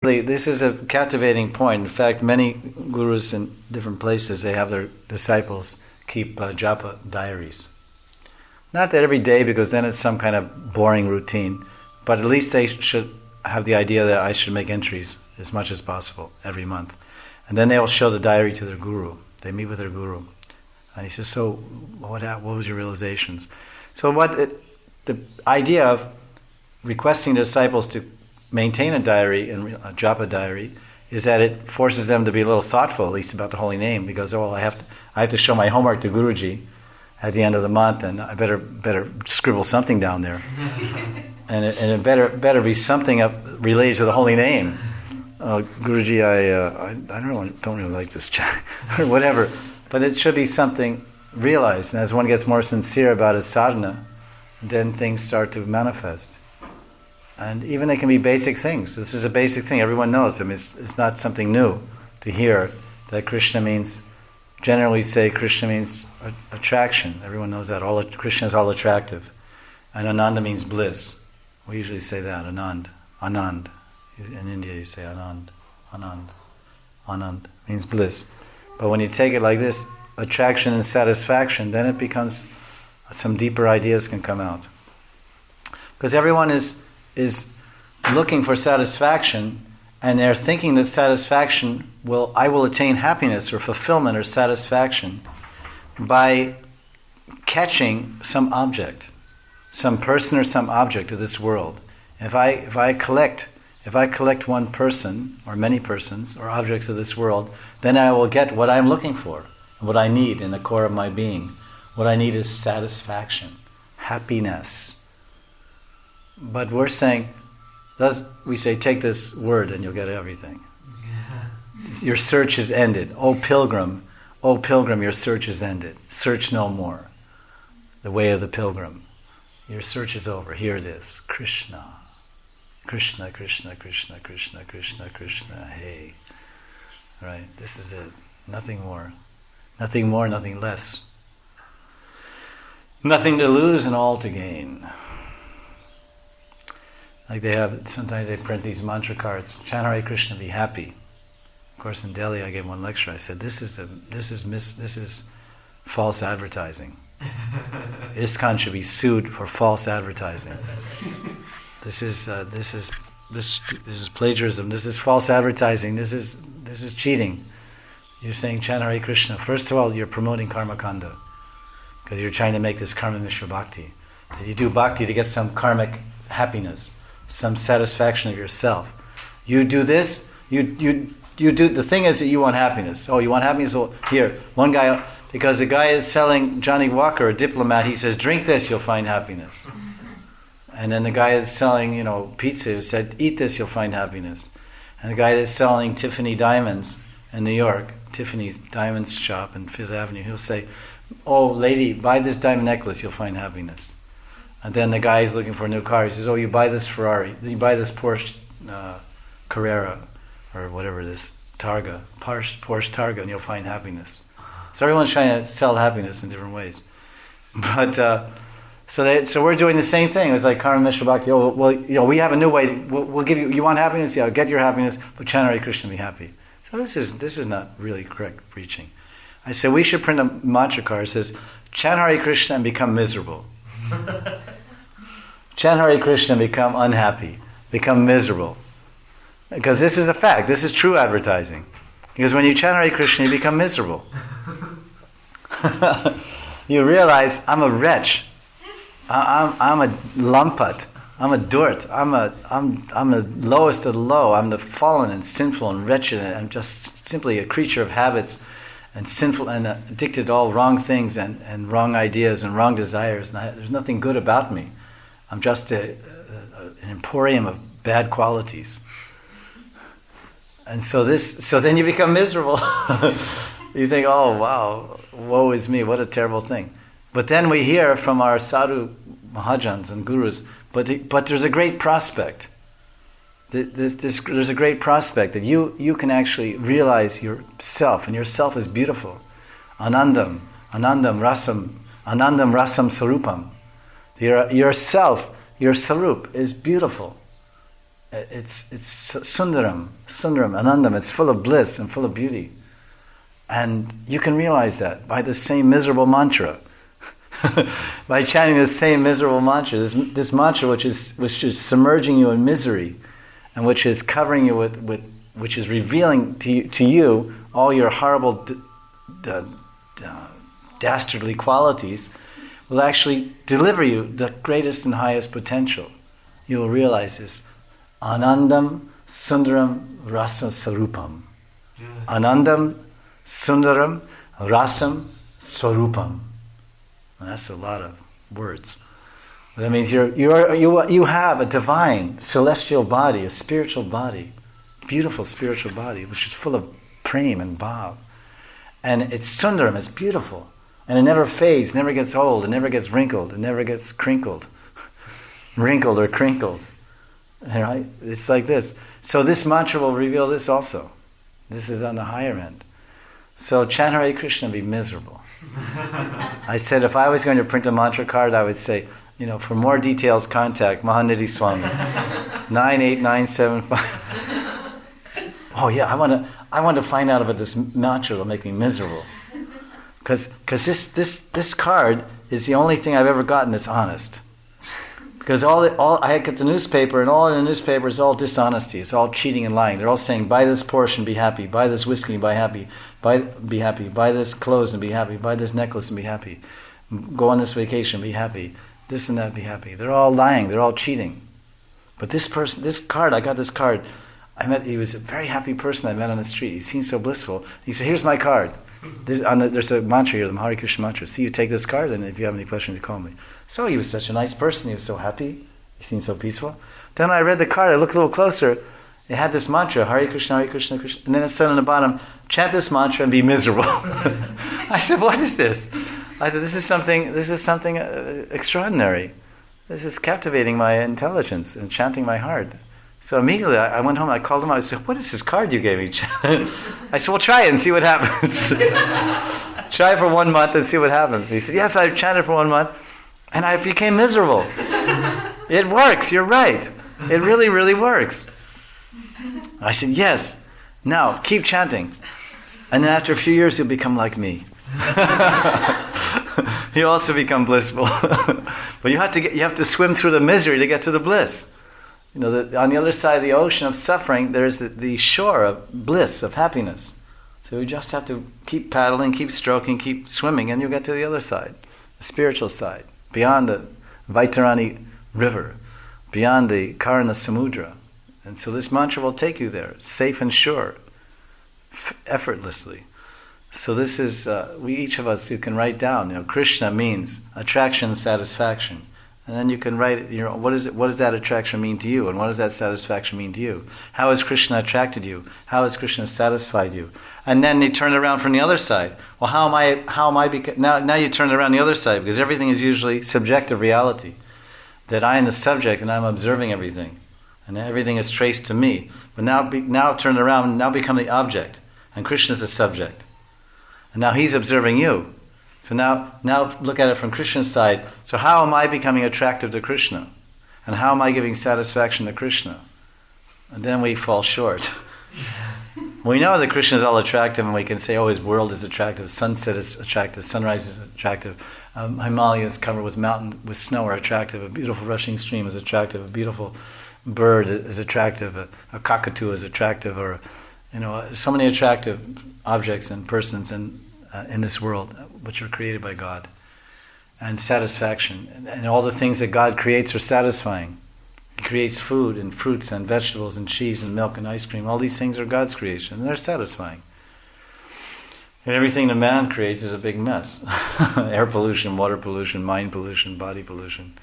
This is a captivating point. In fact, many gurus in different places, they have their disciples keep japa diaries. Not that every day, because then it's some kind of boring routine, but at least they should have the idea that I should make entries as much as possible every month. And then they will show the diary to their guru. They meet with their guru. And he says, so what was your realizations? So the idea of requesting the disciples to maintain a diary, a japa diary, is that it forces them to be a little thoughtful, at least about the holy name, because I have to show my homework to Guruji at the end of the month, and I better scribble something down there, and it better be something related to the holy name. Guruji, I don't really like this chat or whatever, but it should be something realized. And as one gets more sincere about his sadhana, then things start to manifest. And even they can be basic things. This is a basic thing. Everyone knows. I mean, it's not something new to hear that Krishna means. Generally, say Krishna means attraction. Everyone knows that. Krishna is all attractive, and Ananda means bliss. We usually say that. Anand. In India, you say Anand. Anand means bliss. But when you take it like this, attraction and satisfaction, then it becomes some deeper ideas can come out. Because everyone is looking for satisfaction, and they're thinking that satisfaction I will attain happiness or fulfillment or satisfaction by catching some object, some person or some object of this world. If I collect one person or many persons or objects of this world, then I will get what I'm looking for, what I need in the core of my being. What I need is satisfaction, happiness. But we're saying, we say, take this word and you'll get everything. Yeah. Your search is ended. O pilgrim, your search is ended. Search no more. The way of the pilgrim. Your search is over. Hear this. Krishna. Krishna, Krishna, Krishna, Krishna, Krishna, Krishna. Hey. Right, this is it. Nothing more. Nothing more, nothing less. Nothing to lose and all to gain. Like sometimes they print these mantra cards. Chant Hare Krishna, be happy. Of course, in Delhi, I gave one lecture. I said, this is false advertising. ISKCON should be sued for false advertising. This is plagiarism. This is false advertising. This is cheating. You're saying chant Hare Krishna. First of all, you're promoting karma kanda, because you're trying to make this karma mishra bhakti. You do bhakti to get some karmic happiness, some satisfaction of yourself. You do this, you do, the thing is that you want happiness. Oh, you want happiness? Well, here, one guy, because the guy is selling Johnny Walker, a diplomat, he says, drink this, you'll find happiness. And then the guy that's selling, pizza said, eat this, you'll find happiness. And the guy that's selling Tiffany diamonds in New York, Tiffany's diamonds shop in Fifth Avenue, he'll say, oh, lady, buy this diamond necklace, you'll find happiness. And then the guy is looking for a new car. He says, oh, you buy this Ferrari, you buy this Porsche Carrera, or whatever this Targa, Porsche Targa, and you'll find happiness. So everyone's trying to sell happiness in different ways. But so we're doing the same thing. It's like Karma Mishra Bhakti. Oh, well, we have a new way. We'll give you. You want happiness? Yeah, get your happiness. But chant Hare Krishna, be happy. So this is not really correct preaching. I said we should print a mantra card that says, chant Hare Krishna and become miserable. Chant Hare Krishna and become unhappy, become miserable. Because this is a fact. This is true advertising. Because when you chant Hare Krishna, you become miserable. You realize, I'm a wretch. I'm a lumpat. I'm a dirt. I'm the lowest of the low. I'm the fallen and sinful and wretched. And I'm just simply a creature of habits and sinful and addicted to all wrong things and wrong ideas and wrong desires. And there's nothing good about me. I'm just an emporium of bad qualities. And so then you become miserable. You think, oh wow, woe is me, what a terrible thing. But then we hear from our sadhu mahajans and gurus, but there's a great prospect. There's a great prospect that you can actually realize yourself, and yourself is beautiful. Anandam rasam sarupam. Yourself, your sarup is beautiful. It's sundaram, anandam. It's full of bliss and full of beauty. And you can realize that by the same miserable mantra. By chanting the same miserable mantra, this mantra which is submerging you in misery, and which is covering you with which is revealing to you all your horrible dastardly qualities, will actually deliver you the greatest and highest potential. You will realize this. Anandam Sundaram Rasa Sarupam. Anandam Sundaram Rasam Sarupam. That's a lot of words. That means you have a divine celestial body, a spiritual body, beautiful spiritual body, which is full of prem and bhav. And it's sundaram, it's beautiful. And it never fades, never gets old, it never gets wrinkled, it never gets crinkled. Wrinkled or crinkled. Right? It's like this. So this mantra will reveal this also. This is on the higher end. So chant Hare Krishna, be miserable. I said if I was going to print a mantra card, I would say, for more details, contact Mahanidhi Swami, 98975. Oh yeah, I want to find out about this mantra that'll make me miserable. Because this card is the only thing I've ever gotten that's honest. Because I had got the newspaper, and all in the newspaper is all dishonesty. It's all cheating and lying. They're all saying, buy this Porsche and be happy. Buy this whiskey and be happy. Be happy. Buy this clothes and be happy. Buy this necklace and be happy. Go on this vacation, be happy. This and that, be happy. They're all lying. They're all cheating. But this card, I got this card. He was a very happy person I met on the street. He seemed so blissful. He said, here's my card. There's a mantra here, the Hare Krishna mantra. See, you take this card, and if you have any questions, you call me. So he was such a nice person. He was so happy. He seemed so peaceful. Then I read the card. I looked a little closer. It had this mantra, Hare Krishna, Krishna. And then it said on the bottom, chant this mantra and be miserable. I said, what is this? I said, this is something extraordinary. This is captivating my intelligence and chanting my heart. So immediately I went home, I called him out, I said, what is this card you gave me? I said, well, try it and see what happens. Try it for 1 month and see what happens. He said, yes, I chanted for 1 month, and I became miserable. It works, you're right. It really, really works. I said, yes, now keep chanting. And then after a few years, you'll become like me. You also become blissful. But you have to swim through the misery to get to the bliss. On the other side of the ocean of suffering, there is the shore of bliss, of happiness. So you just have to keep paddling, keep stroking, keep swimming, and you'll get to the other side, the spiritual side, beyond the Vaitarani river, beyond the Karna Samudra. And so this mantra will take you there, safe and sure, effortlessly. So this is, each of us, you can write down, Krishna means attraction and satisfaction. And then you can write, what does that attraction mean to you? And what does that satisfaction mean to you? How has Krishna attracted you? How has Krishna satisfied you? And then you turn it around from the other side. Well, how am I now you turn it around the other side, because everything is usually subjective reality. That I am the subject and I'm observing everything. And everything is traced to me. But now turn it around and now become the object. And Krishna is the subject. And now he's observing you. So now look at it from Krishna's side. So how am I becoming attractive to Krishna? And how am I giving satisfaction to Krishna? And then we fall short. We know that Krishna is all attractive, and we can say, his world is attractive, sunset is attractive, sunrise is attractive, Himalayas covered with snow are attractive, a beautiful rushing stream is attractive, a beautiful bird is attractive, a cockatoo is attractive, or so many attractive objects and persons in this world, which are created by God. And satisfaction. And all the things that God creates are satisfying. He creates food and fruits and vegetables and cheese and milk and ice cream. All these things are God's creation, and they're satisfying. And everything the man creates is a big mess. Air pollution, water pollution, mind pollution, body pollution.